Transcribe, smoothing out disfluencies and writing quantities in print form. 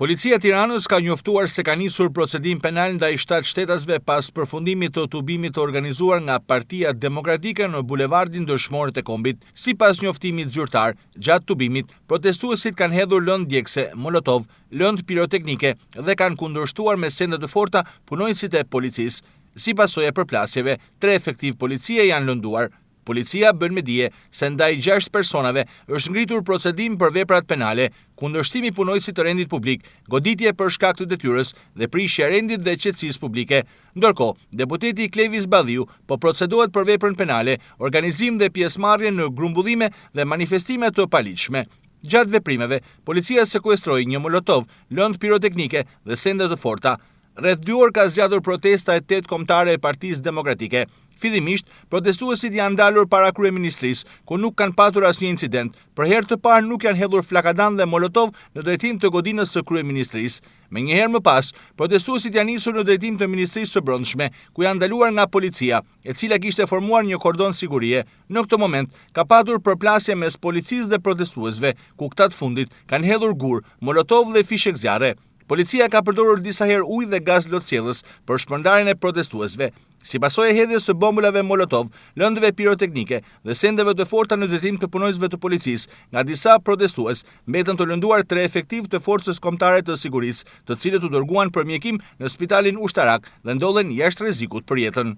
Policia e Tiranës ka njoftuar se ka nisur procedim penal ndaj 7 shtetasve pas përfundimit të tubimit të organizuar nga Partia Demokratike në bulevardin Dëshmorët e Kombit. Sipas njoftimit zyrtar, gjatë tubimit, protestuesit kanë hedhur lëndë djegëse, molotov, lëndë piroteknike dhe kanë kundërshtuar me sende të forta punonjësit e policisë. Si pasojë e përplasjeve, 3 efektiv policie janë lënduar. Policia bën me dije se ndaj 6 personave është ngritur procedim për veprat penale, kundërshtimi punojësit të rendit publik, goditje për shkak të detyrës dhe prishja e rendit dhe qetësisë publike. Ndërkohë, deputeti Klevis Balliu po procedohet për veprën penale, organizim dhe pjesëmarrje në grumbullime dhe manifestime të paligjshme. Gjatë veprimeve, policia sekuestroi një molotov, lëndë piroteknike dhe sende të forta. Rreth 2 orë ka zgjatur protesta e 8 kombëtare e Partisë Demokratike. Fillimisht, protestuesit janë dalur para kryeministrisë, ku nuk kanë patur asnjë incident. Për herë të parë nuk janë hedhur flakadan dhe molotov në drejtim të godinës së kryeministrisë. Menjëherë më pas, protestuesit janë nisur në drejtim të Ministrisë së Brendshme, ku janë ndaluar nga policia, e cila kishte formuar një kordon sigurie. Në këtë moment, ka patur përplasje mes policisë dhe protestuesve, ku këta të fundit kanë hedhur gur, molotov dhe fishek zjarre. Policia ka përdorur disa herë ujë dhe gaz lotësjellës për shpërndarjen e protestuesve. Si pasojë e hedhjes së bombulave molotov, lëndëve piroteknike dhe sendeve të forta në drejtim të punonjësve të policisë, nga disa protestues mbetën të lënduar 3 efektiv të forcës kombëtare të sigurisë, të cilët u dërguan për mjekim në spitalin ushtarak dhe ndodhen jashtë rrezikut për jetën.